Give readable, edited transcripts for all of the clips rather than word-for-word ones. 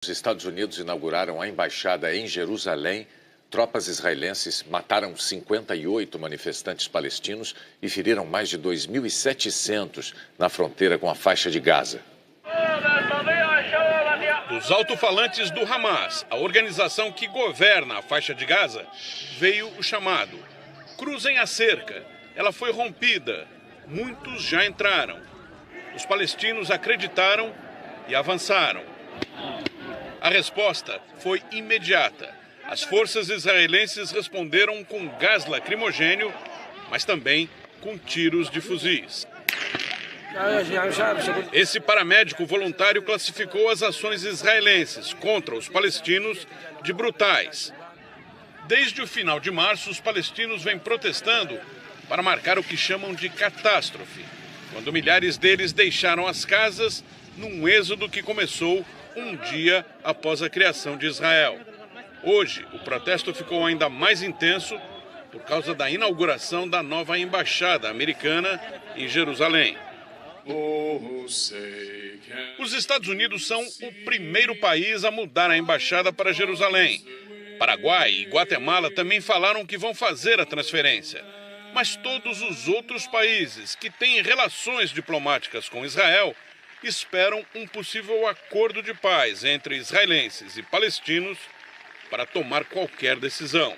Os Estados Unidos inauguraram a embaixada em Jerusalém. Tropas israelenses mataram 58 manifestantes palestinos e feriram mais de 2.700 na fronteira com a faixa de Gaza. Dos alto-falantes do Hamas, a organização que governa a faixa de Gaza, veio o chamado: cruzem a cerca. Ela foi rompida. Muitos já entraram. Os palestinos acreditaram e avançaram. A resposta foi imediata. As forças israelenses responderam com gás lacrimogênio, mas também com tiros de fuzis. Esse paramédico voluntário classificou as ações israelenses contra os palestinos de brutais. Desde o final de março, os palestinos vêm protestando para marcar o que chamam de catástrofe, quando milhares deles deixaram as casas num êxodo que começou um dia após a criação de Israel. Hoje, o protesto ficou ainda mais intenso por causa da inauguração da nova embaixada americana em Jerusalém. Os Estados Unidos são o primeiro país a mudar a embaixada para Jerusalém. Paraguai e Guatemala também falaram que vão fazer a transferência. Mas todos os outros países que têm relações diplomáticas com Israel esperam um possível acordo de paz entre israelenses e palestinos para tomar qualquer decisão.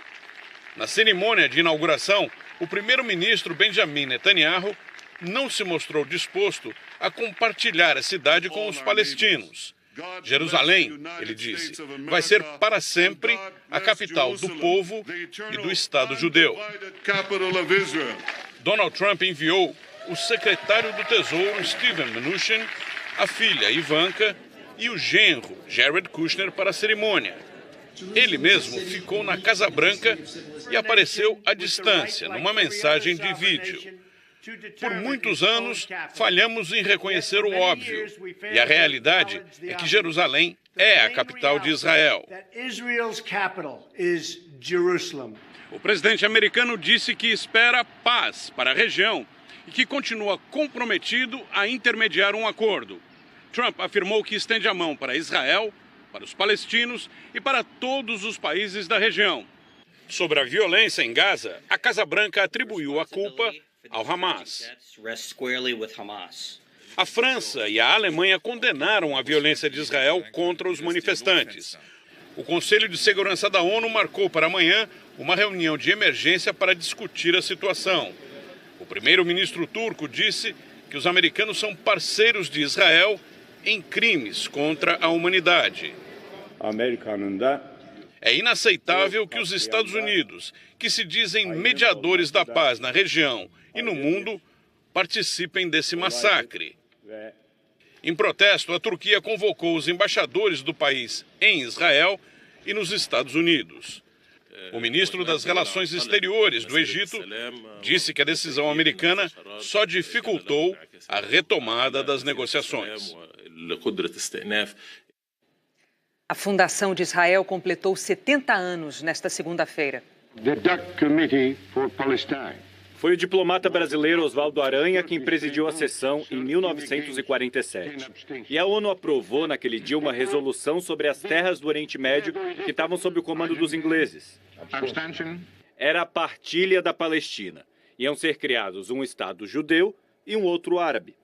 Na cerimônia de inauguração, o primeiro-ministro Benjamin Netanyahu não se mostrou disposto a compartilhar a cidade com os palestinos. Jerusalém, ele disse, vai ser para sempre a capital do povo e do Estado judeu. Donald Trump enviou o secretário do Tesouro, Steven Mnuchin, a filha Ivanka e o genro, Jared Kushner, para a cerimônia. Ele mesmo ficou na Casa Branca e apareceu à distância, numa mensagem de vídeo. Por muitos anos, falhamos em reconhecer o óbvio, e a realidade é que Jerusalém é a capital de Israel. O presidente americano disse que espera paz para a região e que continua comprometido a intermediar um acordo. Trump afirmou que estende a mão para Israel, para os palestinos e para todos os países da região. Sobre a violência em Gaza, a Casa Branca atribuiu a culpa ao Hamas. A França e a Alemanha condenaram a violência de Israel contra os manifestantes. O Conselho de Segurança da ONU marcou para amanhã uma reunião de emergência para discutir a situação. O primeiro-ministro turco disse que os americanos são parceiros de Israel em crimes contra a humanidade. É inaceitável que os Estados Unidos, que se dizem mediadores da paz na região e no mundo, participem desse massacre. Em protesto, a Turquia convocou os embaixadores do país em Israel e nos Estados Unidos. O ministro das Relações Exteriores do Egito disse que a decisão americana só dificultou a retomada das negociações. A Fundação de Israel completou 70 anos nesta segunda-feira. Foi o diplomata brasileiro Oswaldo Aranha quem presidiu a sessão em 1947. E a ONU aprovou naquele dia uma resolução sobre as terras do Oriente Médio que estavam sob o comando dos ingleses. Era a partilha da Palestina. Iam ser criados um Estado judeu e um outro árabe.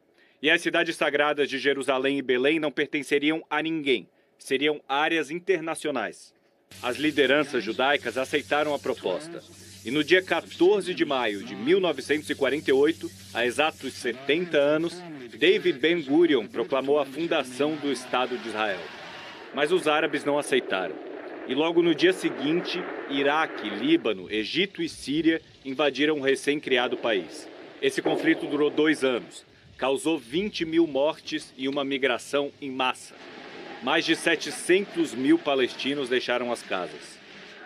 E as cidades sagradas de Jerusalém e Belém não pertenceriam a ninguém. Seriam áreas internacionais. As lideranças judaicas aceitaram a proposta. E no dia 14 de maio de 1948, há exatos 70 anos, David Ben-Gurion proclamou a fundação do Estado de Israel. Mas os árabes não aceitaram. E logo no dia seguinte, Iraque, Líbano, Egito e Síria invadiram o recém-criado país. Esse conflito durou 2 anos, causou 20 mil mortes e uma migração em massa. Mais de 700 mil palestinos deixaram as casas.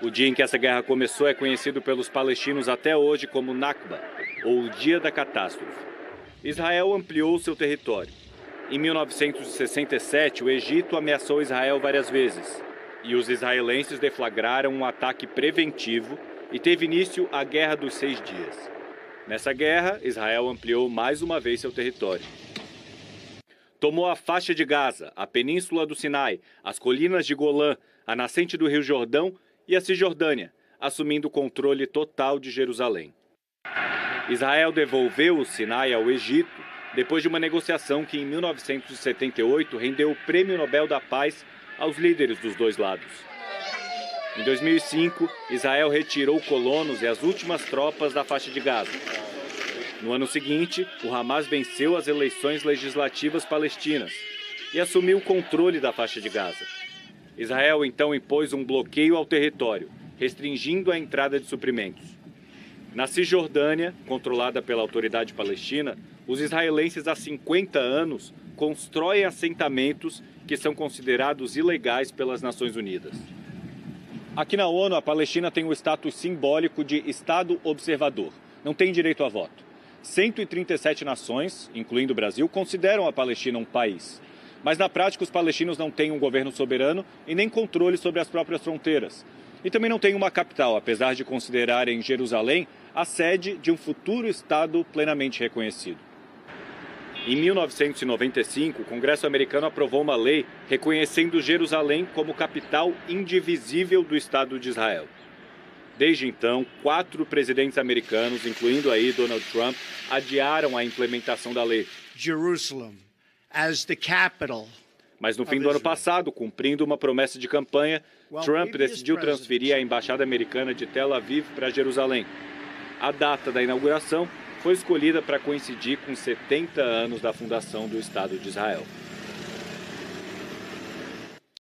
O dia em que essa guerra começou é conhecido pelos palestinos até hoje como Nakba, ou o Dia da Catástrofe. Israel ampliou seu território. Em 1967, o Egito ameaçou Israel várias vezes. E os israelenses deflagraram um ataque preventivo e teve início a Guerra dos 6 Dias. Nessa guerra, Israel ampliou mais uma vez seu território. tomou a faixa de Gaza, a península do Sinai, as colinas de Golã, a nascente do Rio Jordão e a Cisjordânia, assumindo o controle total de Jerusalém. Israel devolveu o Sinai ao Egito depois de uma negociação que, em 1978, rendeu o Prêmio Nobel da Paz aos líderes dos dois lados. Em 2005, Israel retirou colonos e as últimas tropas da faixa de Gaza. No ano seguinte, o Hamas venceu as eleições legislativas palestinas e assumiu o controle da faixa de Gaza. Israel então impôs um bloqueio ao território, restringindo a entrada de suprimentos. Na Cisjordânia, controlada pela autoridade palestina, os israelenses há 50 anos constroem assentamentos que são considerados ilegais pelas Nações Unidas. Aqui na ONU, a Palestina tem o status simbólico de Estado observador. Não tem direito a voto. 137 nações, incluindo o Brasil, consideram a Palestina um país. Mas na prática, os palestinos não têm um governo soberano e nem controle sobre as próprias fronteiras. E também não têm uma capital, apesar de considerarem Jerusalém a sede de um futuro Estado plenamente reconhecido. Em 1995, o Congresso americano aprovou uma lei reconhecendo Jerusalém como capital indivisível do Estado de Israel. Desde então, 4 presidentes americanos, incluindo aí Donald Trump, adiaram a implementação da lei. Jerusalem as the capital. Mas no fim do ano passado, cumprindo uma promessa de campanha, Trump decidiu transferir a embaixada americana de Tel Aviv para Jerusalém. A data da inauguração foi escolhida para coincidir com 70 anos da fundação do Estado de Israel.